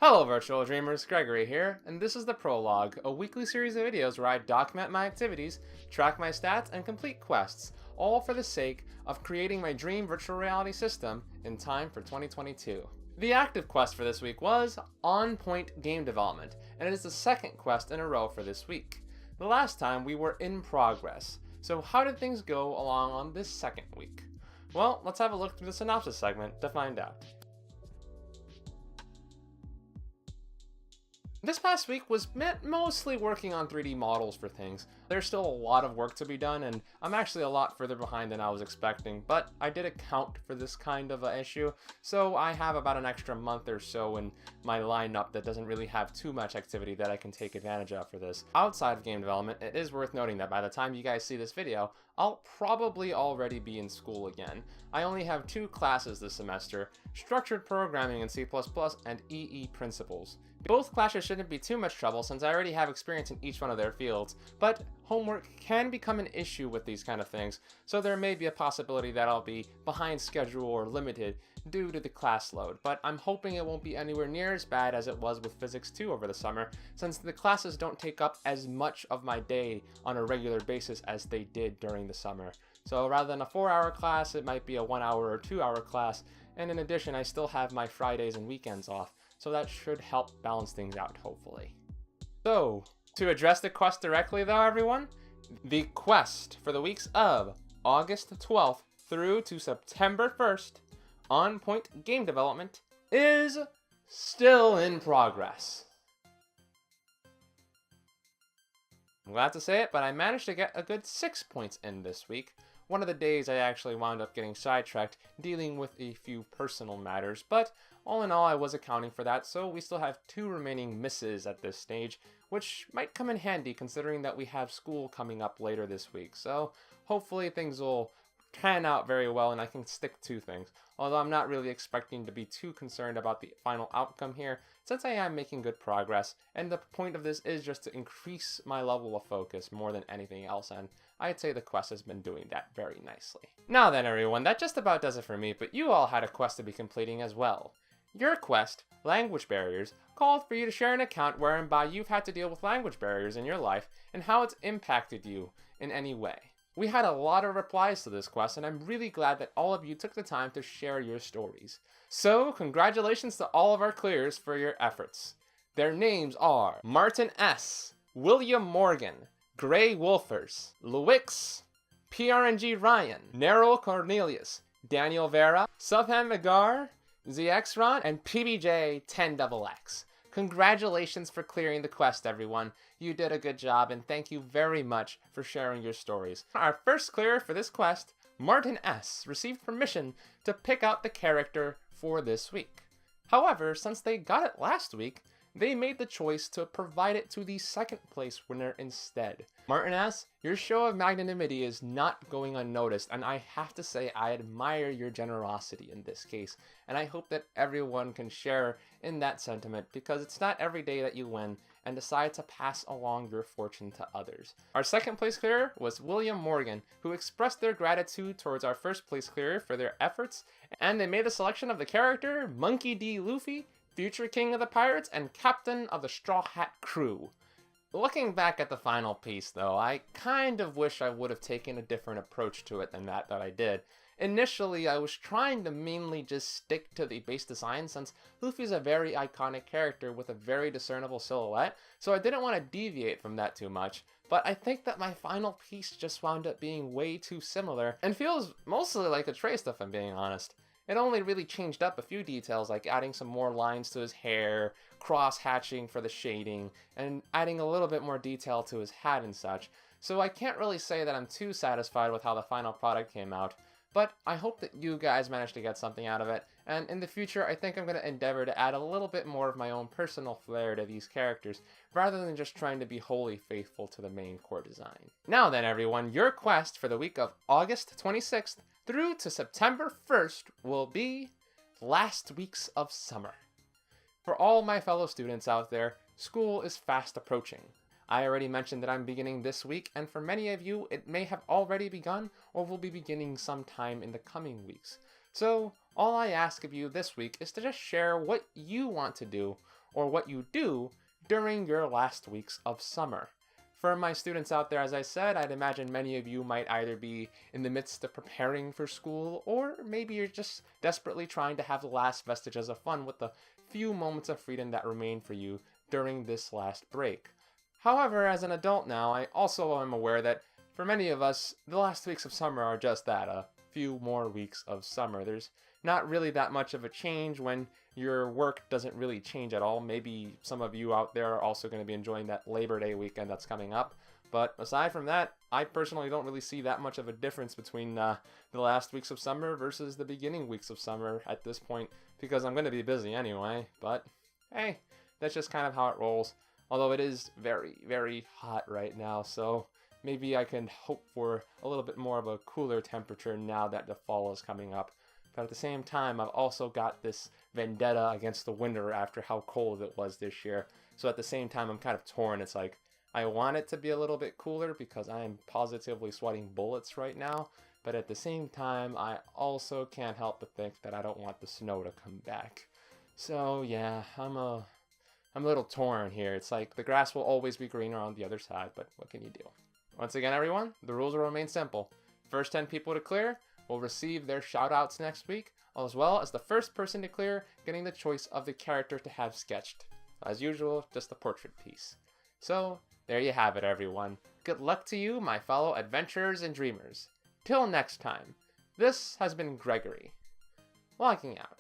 Hello virtual dreamers, Gregory here, and this is the Prologue, a weekly series of videos where I document my activities, track my stats, and complete quests, all for the sake of creating my dream virtual reality system in time for 2022. The active quest for this week was On Point Game Development, and it is the second quest in a row for this week. The last time we were in progress, so how did things go along on this second week? Well, let's have a look through the synopsis segment to find out. This past week was mostly working on 3D models for things. There's still a lot of work to be done, and I'm actually a lot further behind than I was expecting, but I did account for this kind of an issue, so I have about an extra month or so in my lineup that doesn't really have too much activity that I can take advantage of for this. Outside of game development, it is worth noting that by the time you guys see this video, I'll probably already be in school again. I only have 2 classes this semester, Structured Programming in C++ and EE Principles. Both classes shouldn't be too much trouble since I already have experience in each one of their fields, but homework can become an issue with these kind of things, so there may be a possibility that I'll be behind schedule or limited due to the class load, but I'm hoping it won't be anywhere near as bad as it was with Physics 2 over the summer, since the classes don't take up as much of my day on a regular basis as they did during the summer. So rather than a 4-hour class, it might be a 1-hour or 2-hour class, and in addition, I still have my Fridays and weekends off, so that should help balance things out, hopefully. So, to address the quest directly though, everyone, the quest for the weeks of August 12th through to September 1st, On Point Game Development, is still in progress. I'm glad to say it, but I managed to get a good 6 points in this week. One of the days I actually wound up getting sidetracked dealing with a few personal matters, but all in all I was accounting for that, so we still have 2 remaining misses at this stage, which might come in handy considering that we have school coming up later this week, so hopefully things will pan out very well and I can stick to things, although I'm not really expecting to be too concerned about the final outcome here, since I am making good progress, and the point of this is just to increase my level of focus more than anything else, and I'd say the quest has been doing that very nicely. Now then everyone, that just about does it for me, but you all had a quest to be completing as well. Your quest, Language Barriers, called for you to share an account whereby you've had to deal with language barriers in your life and how it's impacted you in any way. We had a lot of replies to this quest, and I'm really glad that all of you took the time to share your stories. So, congratulations to all of our clearers for your efforts. Their names are Martin S., William Morgan, Gray Wolfers, Lewix, PRNG Ryan, Nerol Cornelius, Daniel Vera, Subham Agar, ZXRon, and PBJ10XX. Congratulations for clearing the quest, everyone. You did a good job, and thank you very much for sharing your stories. Our first clearer for this quest, Martin S., received permission to pick out the character for this week. However, since they got it last week, they made the choice to provide it to the second place winner instead. Martin S., your show of magnanimity is not going unnoticed, and I have to say I admire your generosity in this case, and I hope that everyone can share in that sentiment, because it's not every day that you win and decide to pass along your fortune to others. Our second place clearer was William Morgan, who expressed their gratitude towards our first place clearer for their efforts, and they made the selection of the character Monkey D. Luffy, Future King of the Pirates, and Captain of the Straw Hat Crew. Looking back at the final piece though, I kind of wish I would have taken a different approach to it than that I did. Initially, I was trying to mainly just stick to the base design since Luffy's a very iconic character with a very discernible silhouette, so I didn't want to deviate from that too much, but I think that my final piece just wound up being way too similar and feels mostly like a trace if I'm being honest. It only really changed up a few details like adding some more lines to his hair, cross-hatching for the shading, and adding a little bit more detail to his hat and such, so I can't really say that I'm too satisfied with how the final product came out. But I hope that you guys managed to get something out of it, and in the future I think I'm going to endeavor to add a little bit more of my own personal flair to these characters, rather than just trying to be wholly faithful to the main core design. Now then everyone, your quest for the week of August 26th through to September 1st will be Last Weeks of Summer. For all my fellow students out there, school is fast approaching. I already mentioned that I'm beginning this week, and for many of you, it may have already begun or will be beginning sometime in the coming weeks. So all I ask of you this week is to just share what you want to do or what you do during your last weeks of summer. For my students out there, as I said, I'd imagine many of you might either be in the midst of preparing for school, or maybe you're just desperately trying to have the last vestiges of fun with the few moments of freedom that remain for you during this last break. However, as an adult now, I also am aware that for many of us, the last weeks of summer are just that, a few more weeks of summer. There's not really that much of a change when your work doesn't really change at all. Maybe some of you out there are also going to be enjoying that Labor Day weekend that's coming up. But aside from that, I personally don't really see that much of a difference between the last weeks of summer versus the beginning weeks of summer at this point, because I'm going to be busy anyway. But hey, that's just kind of how it rolls. Although it is very, very hot right now, so maybe I can hope for a little bit more of a cooler temperature now that the fall is coming up. But at the same time, I've also got this vendetta against the winter after how cold it was this year. So at the same time, I'm kind of torn. It's like, I want it to be a little bit cooler because I am positively sweating bullets right now. But at the same time, I also can't help but think that I don't want the snow to come back. So yeah, I'm a little torn here. It's like the grass will always be greener on the other side, but what can you do? Once again, everyone, the rules will remain simple. First 10 people to clear will receive their shoutouts next week, as well as the first person to clear getting the choice of the character to have sketched. As usual, just a portrait piece. So, there you have it, everyone. Good luck to you, my fellow adventurers and dreamers. Till next time, this has been Gregory, logging out.